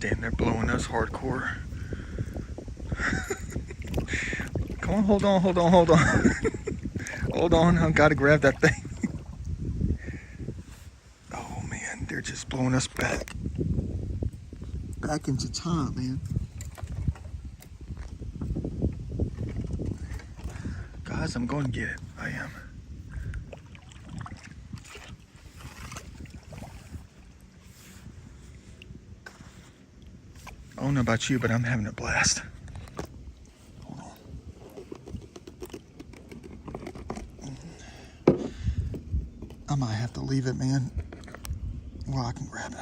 Damn, they're blowing us hardcore. Come on, hold on. Hold on, I gotta grab that thing. Oh man, they're just blowing us back into time, man. Guys, I'm going to get it. I am. I don't know about you, but I'm having a blast. Hold on. I might have to leave it, man. Well, I can grab it.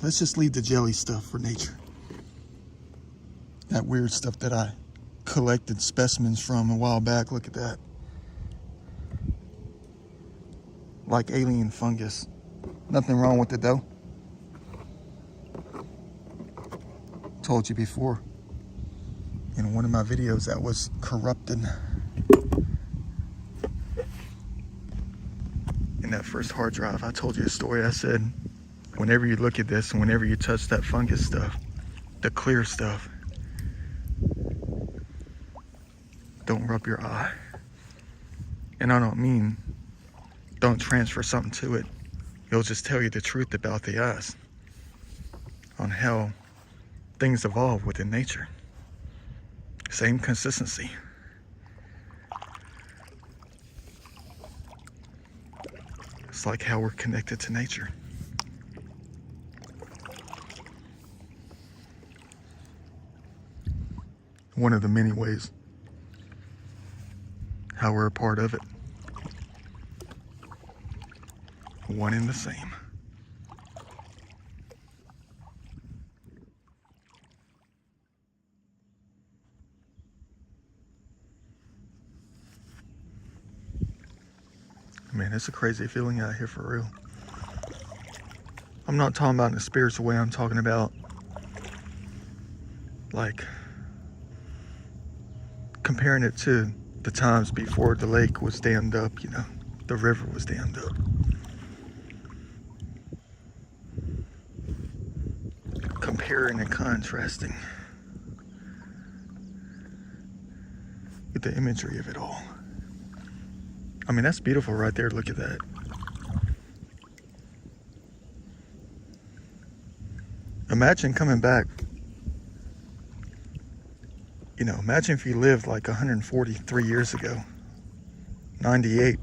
Let's just leave the jelly stuff for nature. That weird stuff that I collected specimens from a while back. Look at that. Like alien fungus. Nothing wrong with it though. Told you before in one of my videos that was corrupted. In that first hard drive, I told you a story. I said, whenever you look at this and whenever you touch that fungus stuff, the clear stuff, don't rub your eye. And I don't mean don't transfer something to it. It'll just tell you the truth about the eyes on how things evolve within nature. Same consistency. It's like how we're connected to nature. One of the many ways how we're a part of it. One and the same. Man, it's a crazy feeling out here for real. I'm not talking about in a spiritual way. I'm talking about like comparing it to the times before the lake was dammed up, you know, the river was dammed up. Comparing and contrasting with the imagery of it all. I mean, that's beautiful right there. Look at that. Imagine coming back. You know, imagine if you lived like 143 years ago, 98,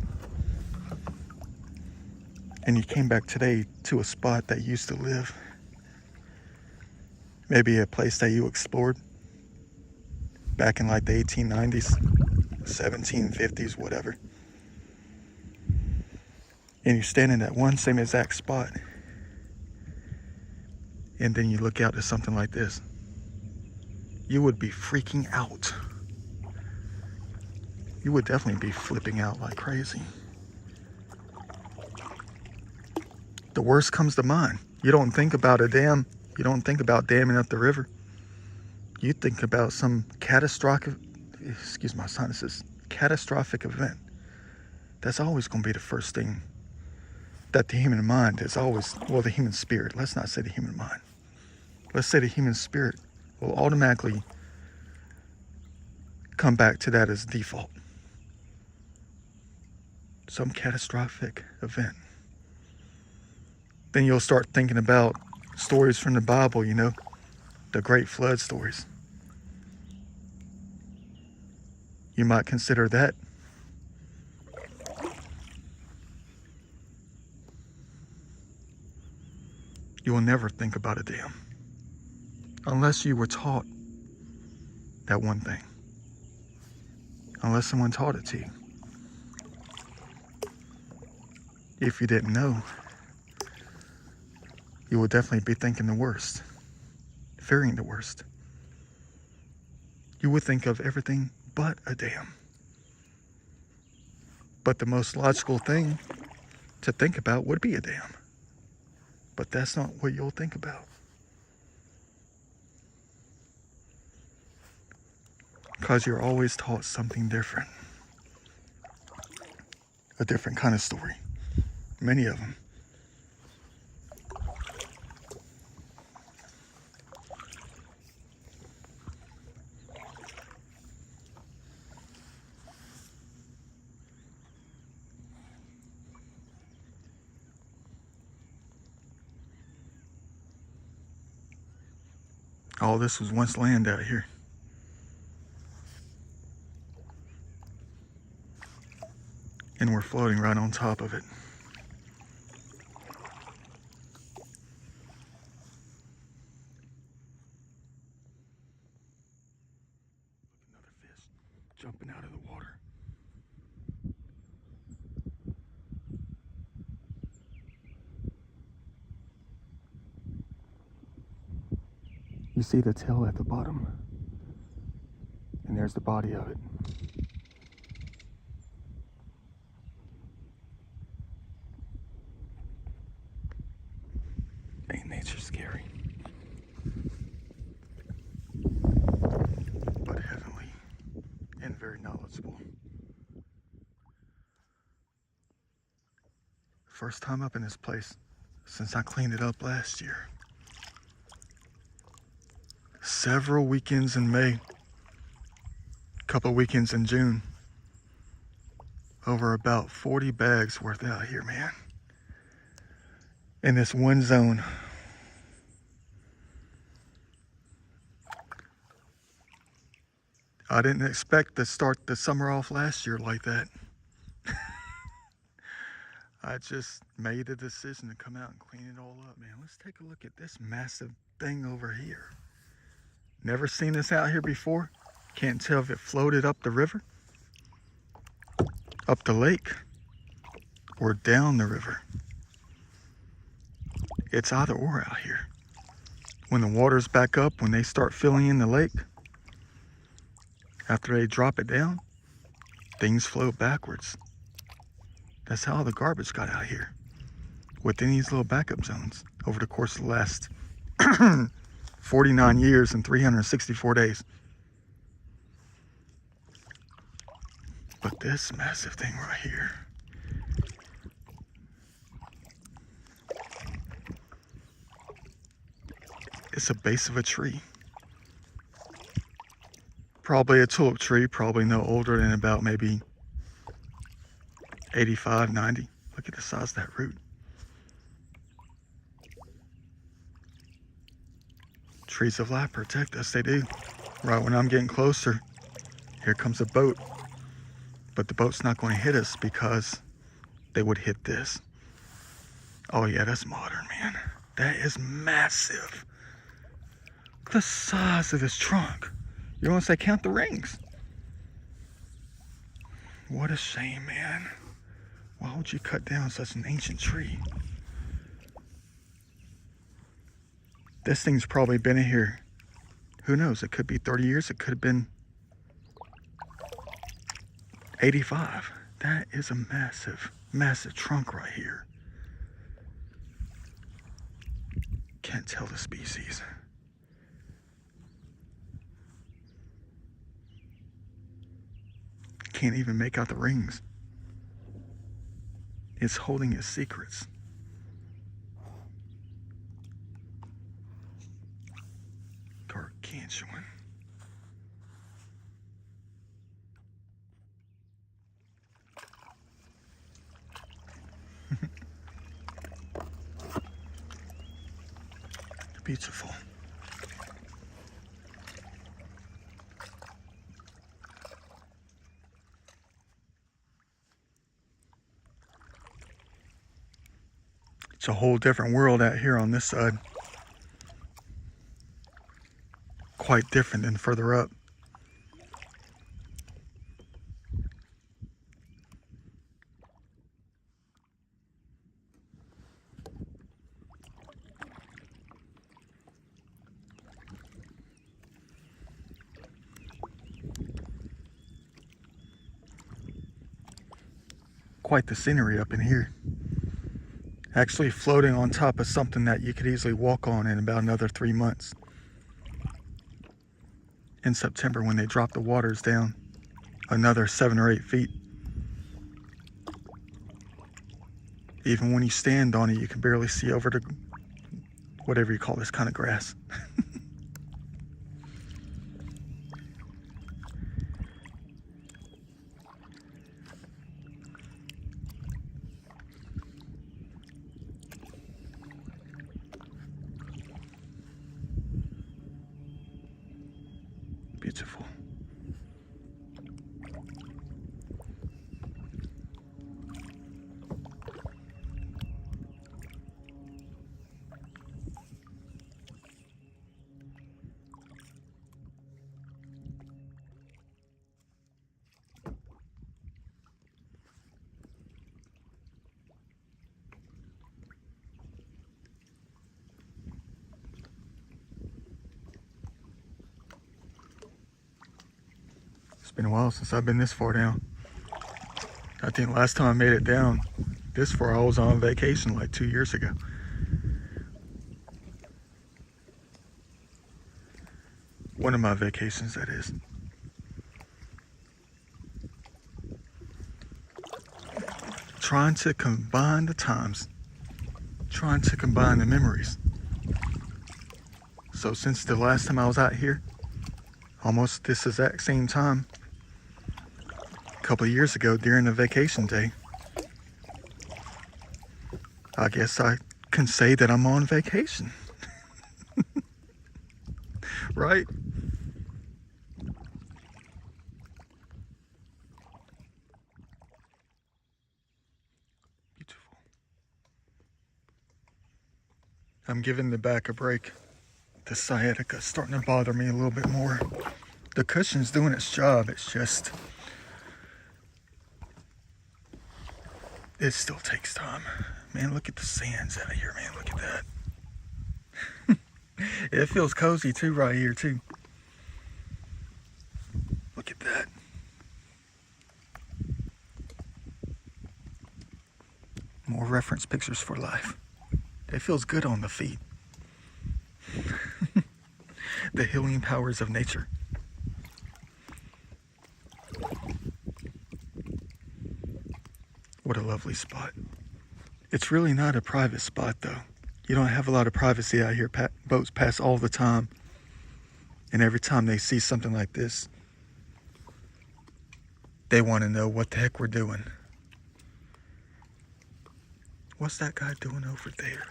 and you came back today to a spot that you used to live. Maybe a place that you explored back in like the 1890s, 1750s, whatever. And you stand in that one same exact spot. And then you look out at something like this. You would be freaking out. You would definitely be flipping out like crazy. The worst comes to mind. You don't think about a dam. You don't think about damming up the river. You think about some catastrophic, excuse my sinuses, catastrophic event. That's always going to be the first thing that the human mind is always, well, the human spirit, let's not say the human mind. Let's say the human spirit will automatically come back to that as default. Some catastrophic event. Then you'll start thinking about stories from the Bible, you know, the great flood stories. You might consider that. You will never think about a dam unless you were taught that one thing. Unless someone taught it to you. If you didn't know, you would definitely be thinking the worst, fearing the worst. You would think of everything but a dam. But the most logical thing to think about would be a dam. But that's not what you'll think about. Because you're always taught something different. A different kind of story. Many of them. All this was once land out here. And we're floating right on top of it. Another fish jumping out of the water. You see the tail at the bottom, and there's the body of it. Ain't nature scary? But heavenly and very knowledgeable. First time up in this place since I cleaned it up last year. Several weekends in May, couple weekends in June. Over about 40 bags worth out here, man. In this one zone. I didn't expect to start the summer off last year like that. I just made a decision to come out and clean it all up, man. Let's take a look at this massive thing over here. Never seen this out here before. Can't tell if it floated up the river, up the lake, or down the river. It's either or out here. When the water's back up, when they start filling in the lake, after they drop it down, things float backwards. That's how the garbage got out here, within these little backup zones over the course of the last 49 years and 364 days. But this massive thing right here, it's a base of a tree. Probably a tulip tree, probably no older than about maybe 85, 90. Look at the size of that root. Trees of life protect us, they do. Right when I'm getting closer, here comes a boat. But the boat's not going to hit us because they would hit this. Oh yeah, that's modern, man. That is massive. Look at the size of this trunk. You want to say count the rings? What a shame, man. Why would you cut down such an ancient tree? This thing's probably been in here. Who knows? It could be 30 years. It could have been 85. That is a massive, massive trunk right here. Can't tell the species. Can't even make out the rings. It's holding its secrets. Gargantuan. Beautiful. It's a whole different world out here on this side. Quite different than further up. Quite the scenery up in here. Actually floating on top of something that you could easily walk on in about another 3 months. In September, when they drop the waters down another 7 or 8 feet. Even when you stand on it, you can barely see over the, whatever you call this kind of grass. Beautiful. It's been a while since I've been this far down. I think last time I made it down this far, I was on vacation like 2 years ago. One of my vacations, that is. Trying to combine the times, trying to combine the memories. So since the last time I was out here, almost this exact same time, a couple of years ago during a vacation day, I guess I can say that I'm on vacation. Right? Beautiful. I'm giving the back a break. The sciatica's starting to bother me a little bit more. The cushion's doing its job, it's just, it still takes time. Man, look at the sands out here, man, look at that. It feels cozy too right here too. Look at that. More reference pictures for life. It feels good on the feet. The healing powers of nature. What a lovely spot. It's really not a private spot though. You don't have a lot of privacy out here. Boats pass all the time. And every time they see something like this, they want to know what the heck we're doing. What's that guy doing over there?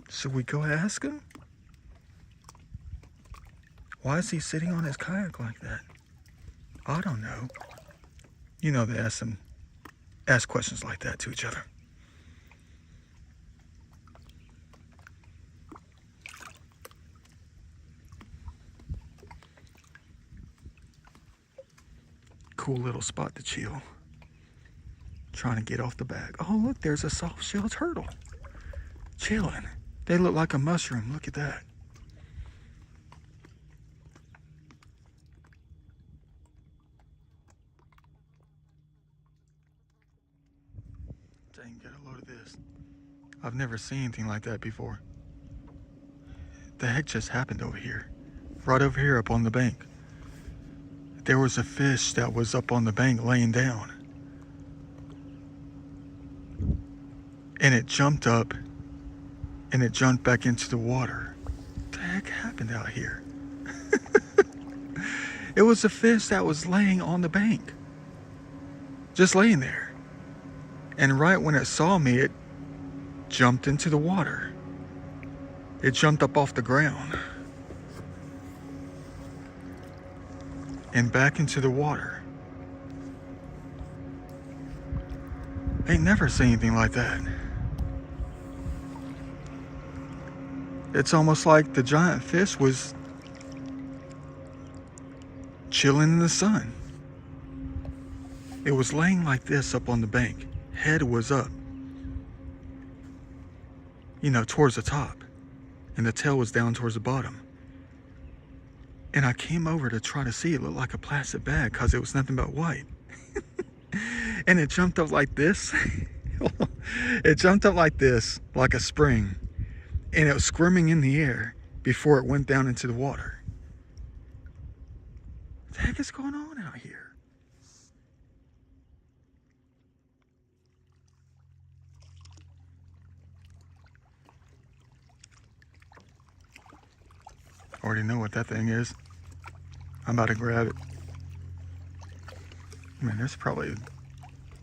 Should we go ask him? Why is he sitting on his kayak like that? I don't know. You know they ask questions like that to each other. Cool little spot to chill. Trying to get off the bag. Oh, look, there's a soft shell turtle. Chilling. They look like a mushroom. Look at that. Dang, get a load of this. I've never seen anything like that before. The heck just happened over here? Right over here up on the bank. There was a fish that was up on the bank laying down. And it jumped up and it jumped back into the water. What the heck happened out here? It was a fish that was laying on the bank. Just laying there. And right when it saw me, it jumped into the water. It jumped up off the ground. And back into the water. Ain't never seen anything like that. It's almost like the giant fish was chilling in the sun. It was laying like this up on the bank. Head was up. You know, towards the top. And the tail was down towards the bottom. And I came over to try to see. It looked like a plastic bag because it was nothing but white. And it jumped up like this. It jumped up like this, like a spring. And it was squirming in the air before it went down into the water. What the heck is going on out here? Already know what that thing is. I'm about to grab it. Man, there's probably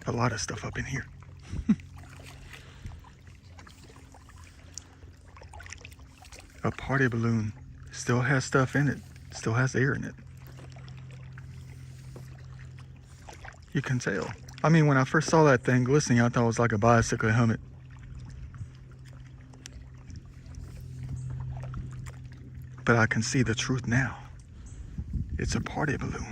a lot of stuff up in here. A party balloon still has stuff in it. Still has air in it. You can tell. I mean, when I first saw that thing glistening, I thought it was like a bicycle helmet. But I can see the truth now. It's a party balloon.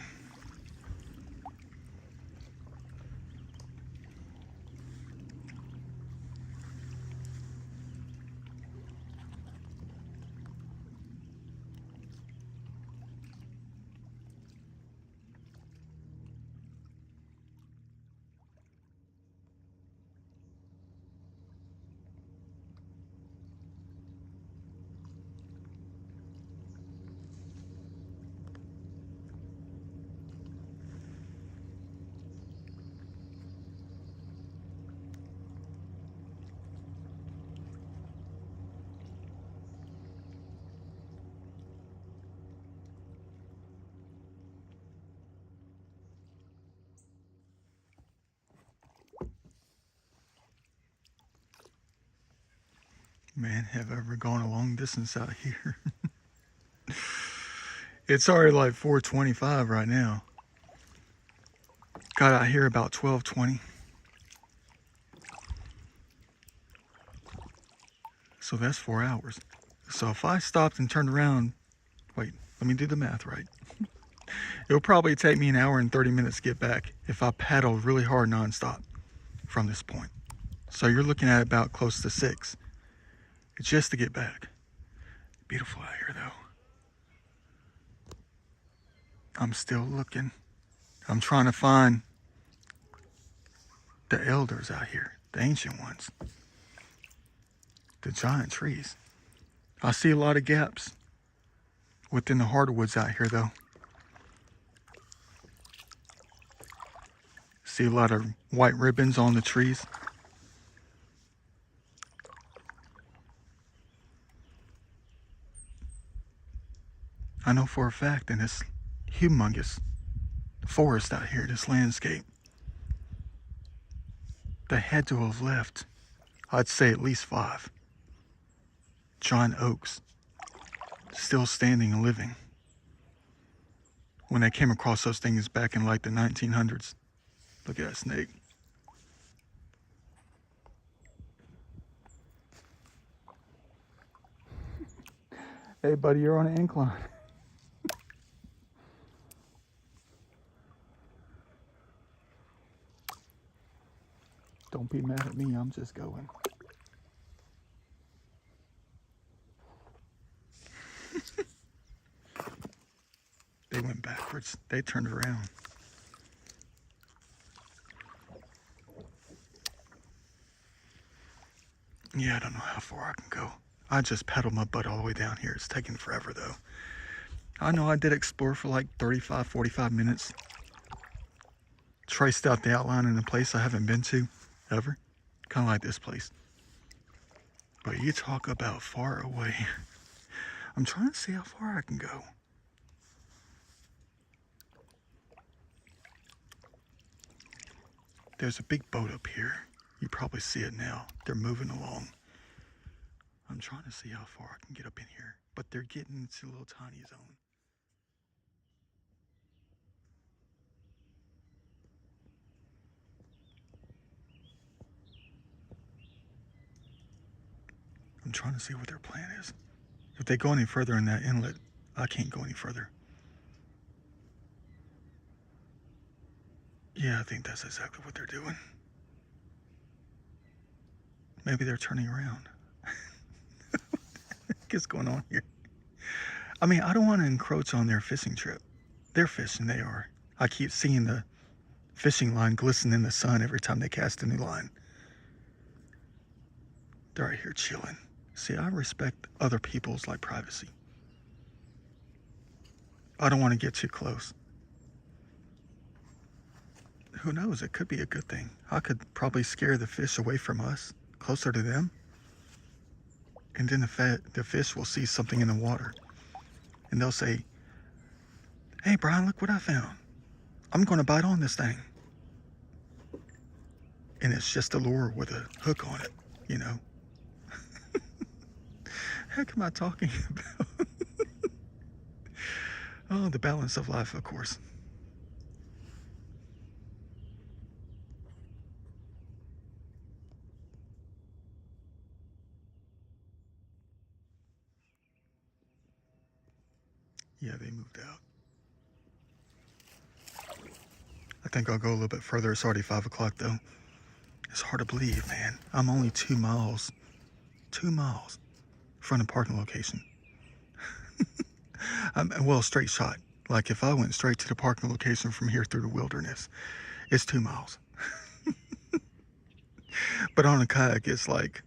Man, have I ever gone a long distance out here? It's already like 4:25 right now. Got out here about 12:20. So that's 4 hours. So if I stopped and turned around, wait, let me do the math right. It'll probably take me an hour and 30 minutes to get back if I paddle really hard nonstop from this point. So you're looking at about close to 6 just to get back. Beautiful out here though. I'm still looking. I'm trying to find the elders out here, the ancient ones, the giant trees. I see a lot of gaps within the hardwoods out here though. See a lot of white ribbons on the trees. I know for a fact in this humongous forest out here, this landscape, they had to have left, I'd say at least 5 giant oaks still standing and living when they came across those things back in like the 1900s. Look at that snake. Hey buddy, you're on an incline. Don't be mad at me, I'm just going. They went backwards. They turned around. Yeah, I don't know how far I can go. I just paddled my butt all the way down here. It's taking forever though. I know I did explore for like 35, 45 minutes. Traced out the outline in a place I haven't been to ever. Kind of like this place. But you talk about far away. I'm trying to see how far I can go. There's a big boat up here. You probably see it now. They're moving along. I'm trying to see how far I can get up in here. But they're getting into a little tiny zone. I'm trying to see what their plan is. If they go any further in that inlet, I can't go any further. Yeah, I think that's exactly what they're doing. Maybe they're turning around. What's going on here? I mean, I don't want to encroach on their fishing trip. They're fishing, they are. I keep seeing the fishing line glisten in the sun every time they cast a new line. They're right here chilling. See, I respect other people's like privacy. I don't want to get too close. Who knows? It could be a good thing. I could probably scare the fish away from us, closer to them. And then the fish will see something in the water. And they'll say, hey, Brian, look what I found. I'm going to bite on this thing. And it's just a lure with a hook on it, you know. Heck am I talking about? Oh, the balance of life, of course. Yeah, they moved out. I think I'll go a little bit further. It's already 5 o'clock though. It's hard to believe, man. I'm only 2 miles, 2 miles from the parking location. Well, straight shot. Like if I went straight to the parking location from here through the wilderness, it's 2 miles. But on a kayak, it's like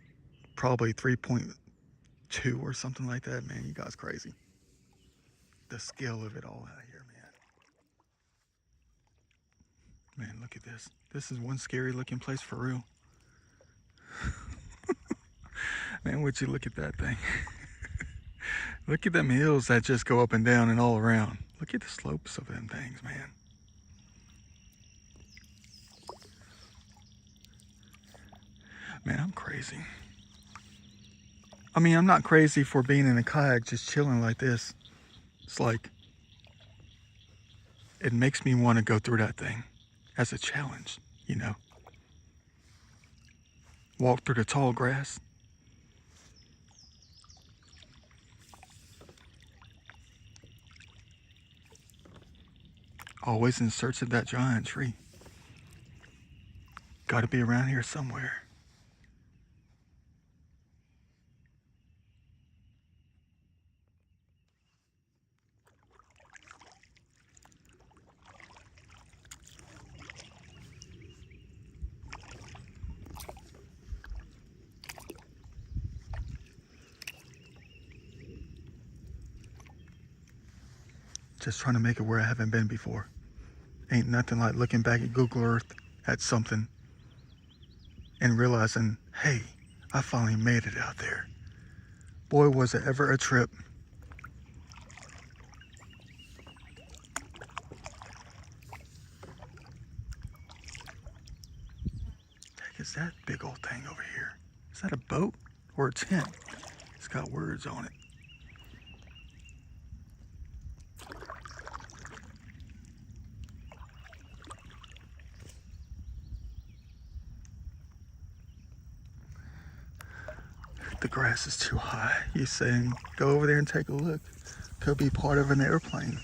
probably 3.2 or something like that, man. You guys crazy. The scale of it all out here, man. Man, look at this. This is one scary looking place for real. Man, would you look at that thing? Look at them hills that just go up and down and all around. Look at the slopes of them things, man. Man, I'm crazy. I mean, I'm not crazy for being in a kayak just chilling like this. It's like, it makes me want to go through that thing as a challenge, you know? Walk through the tall grass. Always in search of that giant tree. Gotta be around here somewhere. Just trying to make it where I haven't been before. Ain't nothing like looking back at Google Earth at something and realizing, hey, I finally made it out there. Boy, was it ever a trip. Heck is that big old thing over here? Is that a boat or a tent? It's got words on it. The grass is too high. He's saying, go over there and take a look. Could be part of an airplane.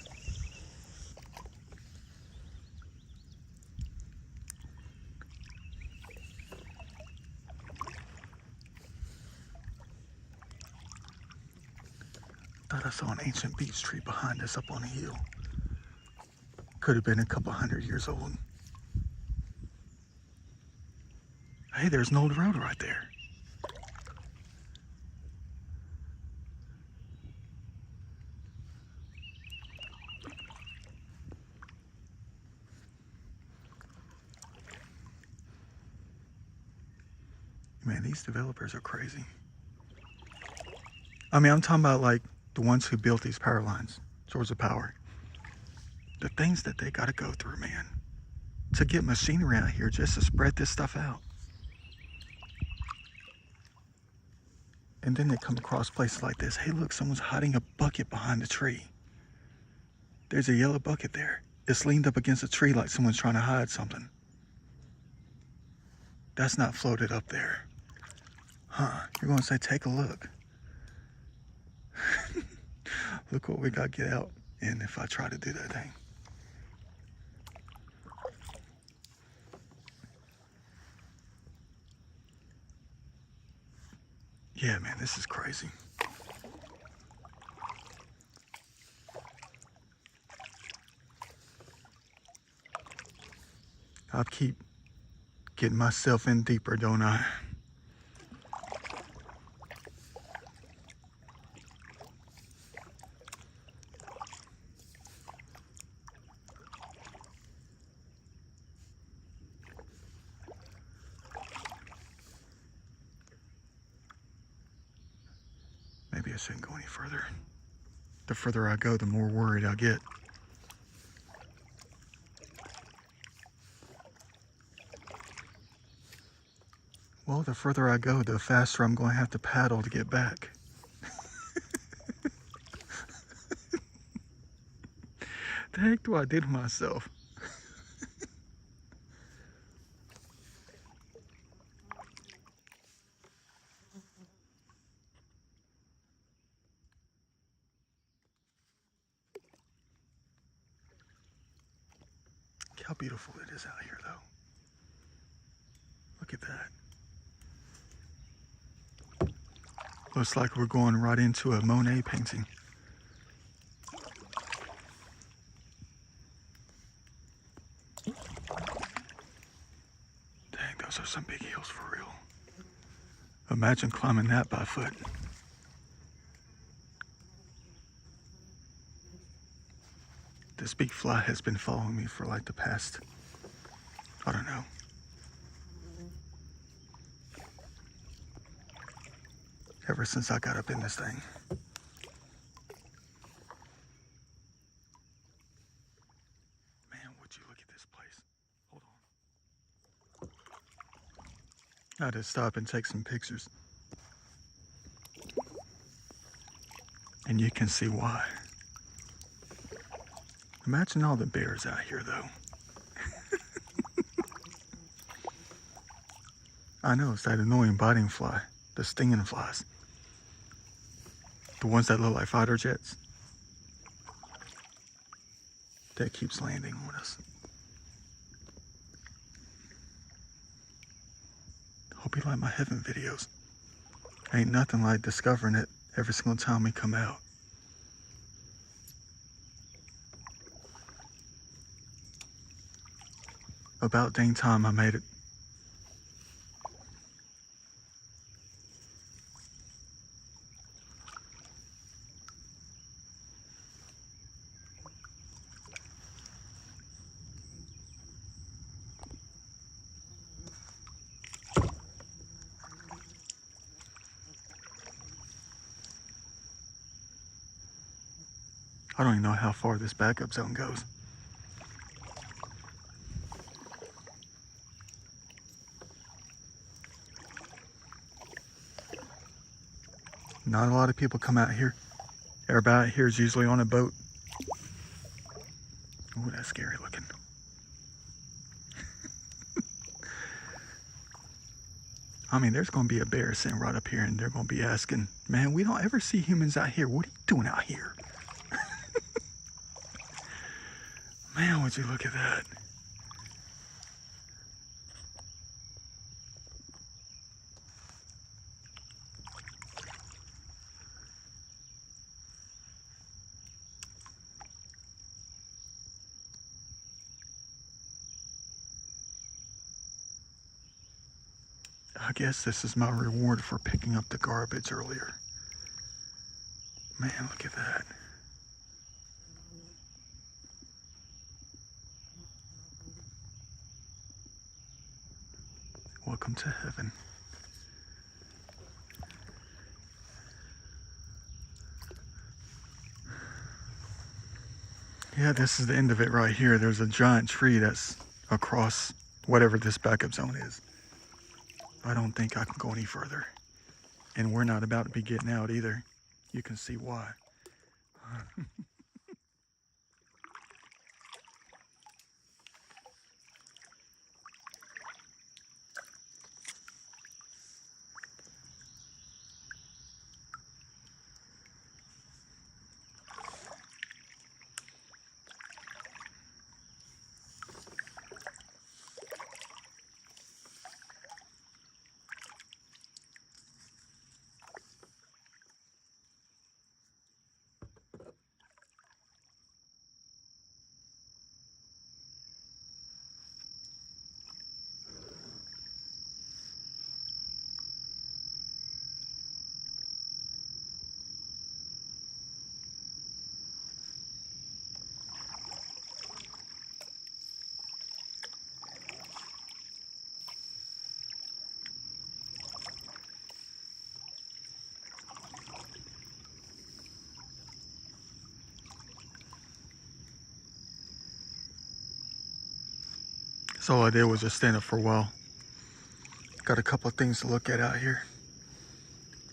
Thought I saw an ancient beech tree behind us up on a hill. Could have been a couple 100 years old. Hey, there's an old road right there. Man, these developers are crazy. I mean, I'm talking about like the ones who built these power lines, source of power. The things that they got to go through, man, to get machinery out here just to spread this stuff out. And then they come across places like this. Hey, look, someone's hiding a bucket behind a tree. There's a yellow bucket there. It's leaned up against a tree like someone's trying to hide something. That's not floated up there. Huh, you're going to say, take a look. Look what we got to get out. And if I try to do that thing. Yeah, man, this is crazy. I'll keep getting myself in deeper, don't I? Maybe I shouldn't go any further. The further I go, the more worried I get. Well, the further I go, the faster I'm going to have to paddle to get back. The heck do I do to myself? Look how beautiful it is out here, though. Look at that. Looks like we're going right into a Monet painting. Dang, those are some big hills for real. Imagine climbing that by foot. This big fly has been following me for like the past, I don't know. Ever since I got up in this thing. Man, would you look at this place. Hold on. I had to stop and take some pictures. And you can see why. Imagine all the bears out here, though. I know, it's that annoying biting fly, the stinging flies. The ones that look like fighter jets. That keeps landing on us. Hope you like my heaven videos. Ain't nothing like discovering it every single time we come out. About dang time I made it. I don't even know how far this backup zone goes. Not a lot of people come out here. Everybody out here is usually on a boat. Ooh, that's scary looking. I mean, there's going to be a bear sitting right up here and they're going to be asking, man, we don't ever see humans out here. What are you doing out here? Man, would you look at that? I guess this is my reward for picking up the garbage earlier. Man, look at that. Welcome to heaven. Yeah, this is the end of it right here. There's a giant tree that's across whatever this backup zone is. I don't think I can go any further. And we're not about to be getting out either. You can see why. So all I did was just stand up for a while. Got a couple of things to look at out here.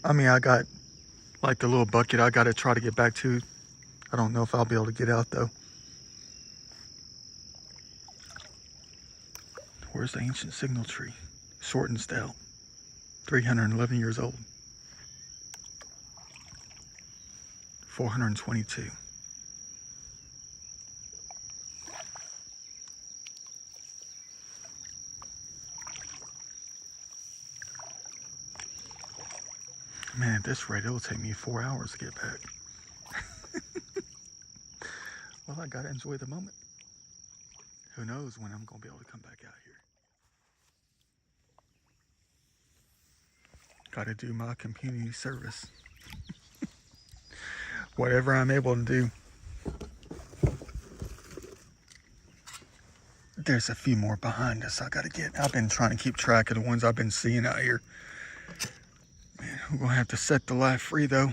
I mean, I got like the little bucket I got to try to get back to. I don't know if I'll be able to get out though. Where's the ancient signal tree? Short and stout. 311 years old. 422. Man, at this rate, it'll take me 4 hours to get back. Well, I gotta enjoy the moment. Who knows when I'm gonna be able to come back out here. Gotta do my community service. Whatever I'm able to do. There's a few more behind us I gotta get. I've been trying to keep track of the ones I've been seeing out here. Man, we're gonna have to set the life free though.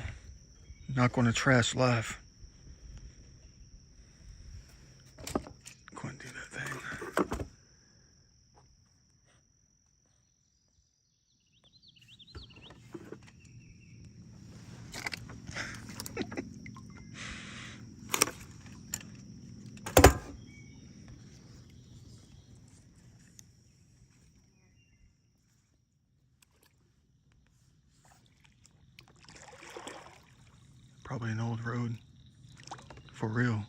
Not gonna trash life. Gonna do that thing. Probably an old road. For real.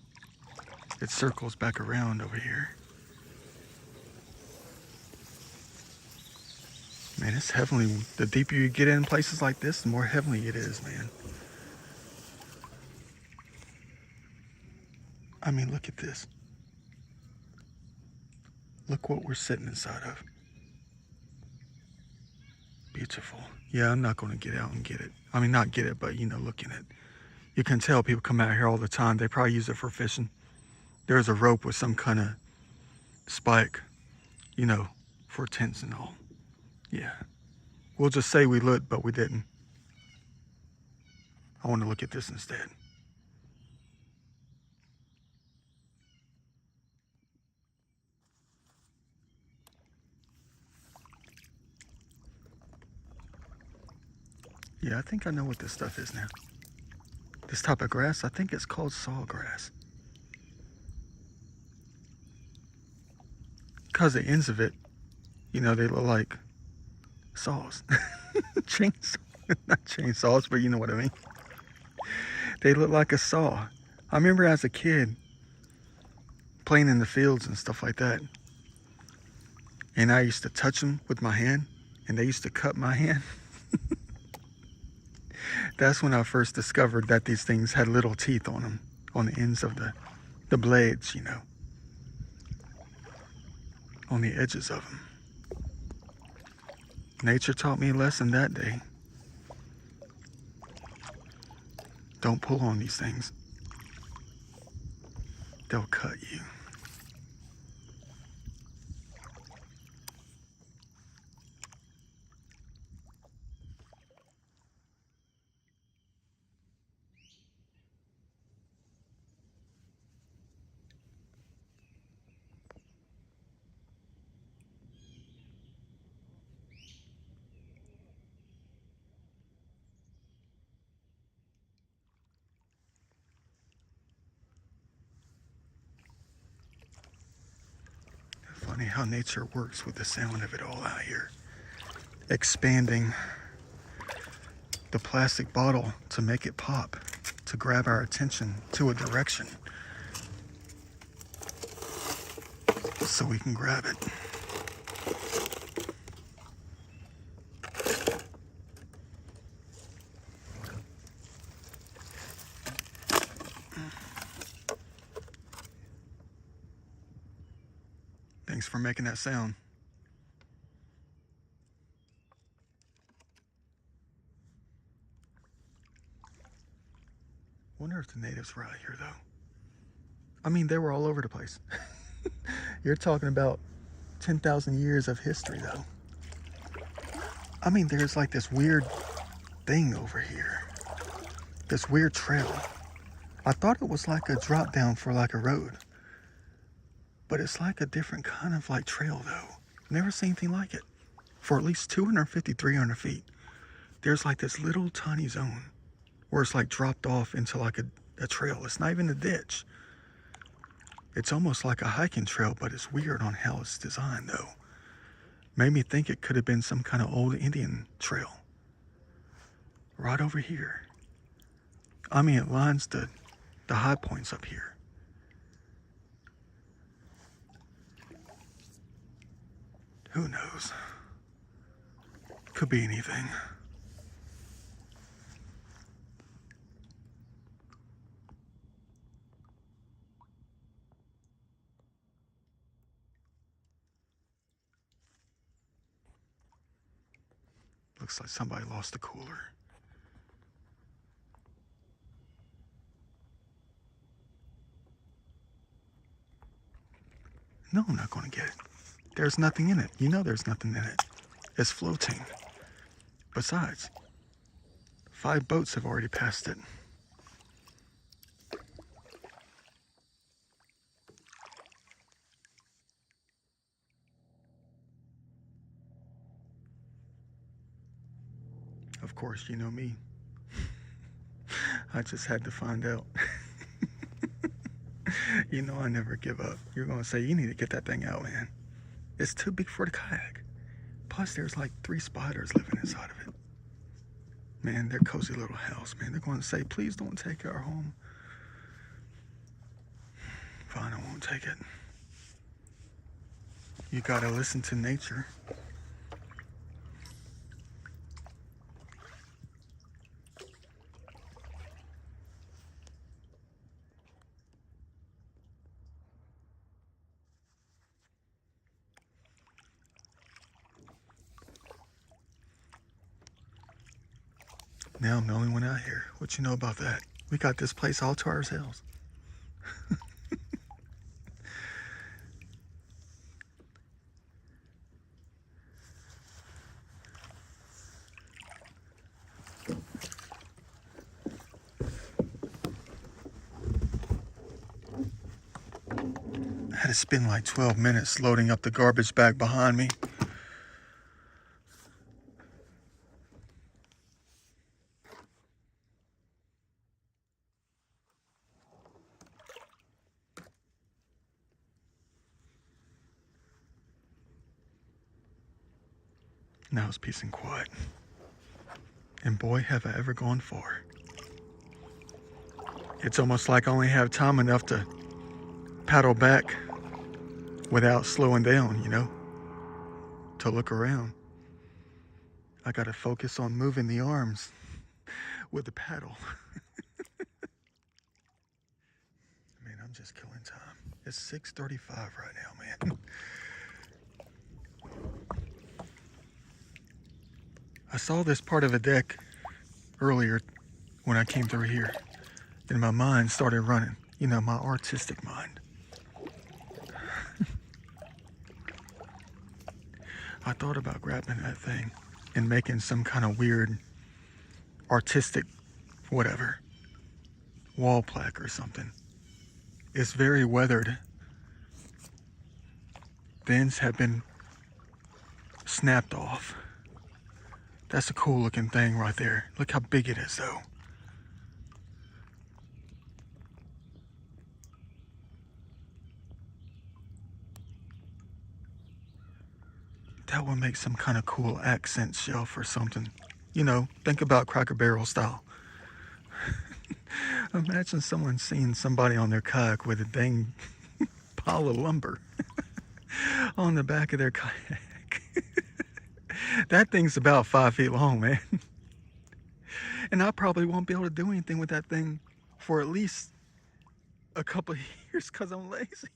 It circles back around over here. Man, it's heavenly. The deeper you get in places like this, the more heavenly it is, man. I mean, look at this. Look what we're sitting inside of. Beautiful. Yeah, I'm not going to get out and get it. I mean, not get it, but, you know, look in it. You can tell people come out here all the time. They probably use it for fishing. There's a rope with some kind of spike, you know, for tents and all. Yeah. We'll just say we looked, but we didn't. I want to look at this instead. Yeah, I think I know what this stuff is now. This type of grass, I think it's called sawgrass. Because the ends of it, you know, they look like saws. Chainsaw. Not chainsaws, but you know what I mean. They look like a saw. I remember as a kid playing in the fields and stuff like that. And I used to touch them with my hand, and they used to cut my hand. That's when I first discovered that these things had little teeth on them, on the ends of the blades, you know, on the edges of them. Nature taught me a lesson that day. Don't pull on these things. They'll cut you. Funny how nature works with the sound of it all out here. Expanding the plastic bottle to make it pop, to grab our attention to a direction so we can grab it. Thanks for making that sound. Wonder if the natives were out here though. I mean, they were all over the place. You're talking about 10,000 years of history though. I mean, there's like this weird thing over here. This weird trail. I thought it was like a drop down for like a road. But it's like a different kind of like trail though. Never seen anything like it. For at least 250, 300 feet, there's like this little tiny zone where it's like dropped off into like a trail. It's not even a ditch. It's almost like a hiking trail, but it's weird on how it's designed though. Made me think it could have been some kind of old Indian trail. Right over here. I mean, it lines the high points up here. Who knows? Could be anything. Looks like somebody lost the cooler. No, I'm not going to get it. There's nothing in it. You know there's nothing in it. It's floating. Besides, 5 boats have already passed it. Of course, you know me. I just had to find out. You know I never give up. You're going to say, you need to get that thing out, man. It's too big for the kayak. Plus, there's like 3 spiders living inside of it. Man, their cozy little house, man. They're going to say, please don't take our home. Fine, I won't take it. You gotta listen to nature. Now I'm the only one out here. What you know about that? We got this place all to ourselves. I had to spend like 12 minutes loading up the garbage bag behind me. Now it's peace and quiet. And boy, have I ever gone far. It's almost like I only have time enough to paddle back without slowing down, you know, to look around. I gotta focus on moving the arms with the paddle. Man, I'm just killing time. It's 6:35 right now, man. I saw this part of a deck earlier when I came through here, and my mind started running. You know, my artistic mind. I thought about grabbing that thing and making some kind of weird artistic whatever, wall plaque or something. It's very weathered. The ends have been snapped off. That's a cool looking thing right there. Look how big it is though. That would make some kind of cool accent shelf or something. You know, think about Cracker Barrel style. Imagine someone seeing somebody on their kayak with a dang pile of lumber on the back of their kayak. That thing's about 5 feet long, man. And I probably won't be able to do anything with that thing for at least a couple of years because I'm lazy.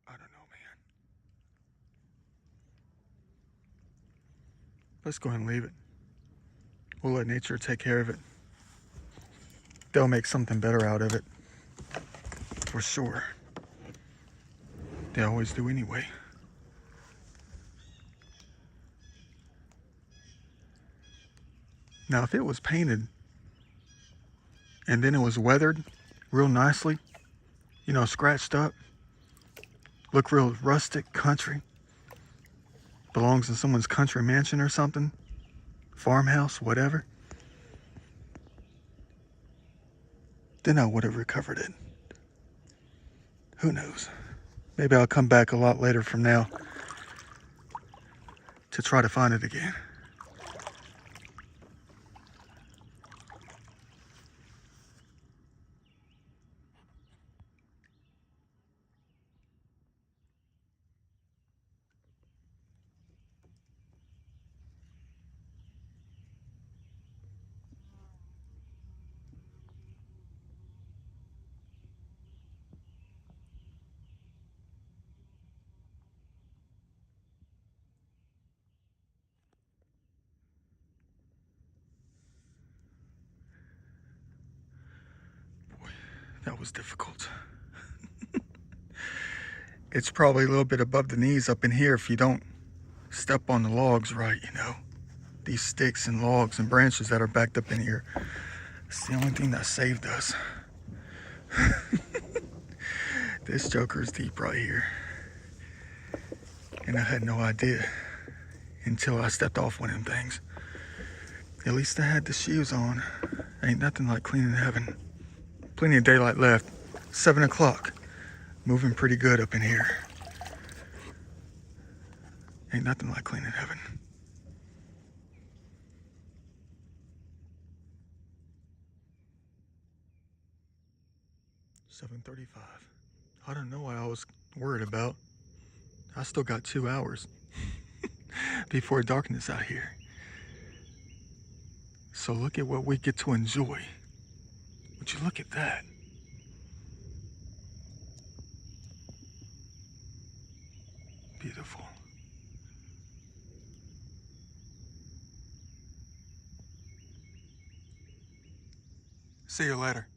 I don't know, man. Let's go ahead and leave it. We'll let nature take care of it. They'll make something better out of it. For sure. They always do anyway. Now, if it was painted and then it was weathered real nicely, you know, scratched up, look real rustic, country, belongs in someone's country mansion or something, farmhouse, whatever, then I would have recovered it. Who knows? Maybe I'll come back a lot later from now to try to find it again. Boy, that was difficult. It's probably a little bit above the knees up in here if you don't step on the logs right, you know. These sticks and logs and branches that are backed up in here. It's the only thing that saved us. This joker is deep right here. And I had no idea until I stepped off one of them things. At least I had the shoes on. Ain't nothing like cleaning heaven. Plenty of daylight left. 7 o'clock. Moving pretty good up in here. Ain't nothing like cleaning heaven. $7:35. I don't know what I was worried about. I still got 2 hours before darkness out here. So look at what we get to enjoy. Would you look at that? Beautiful. See you later.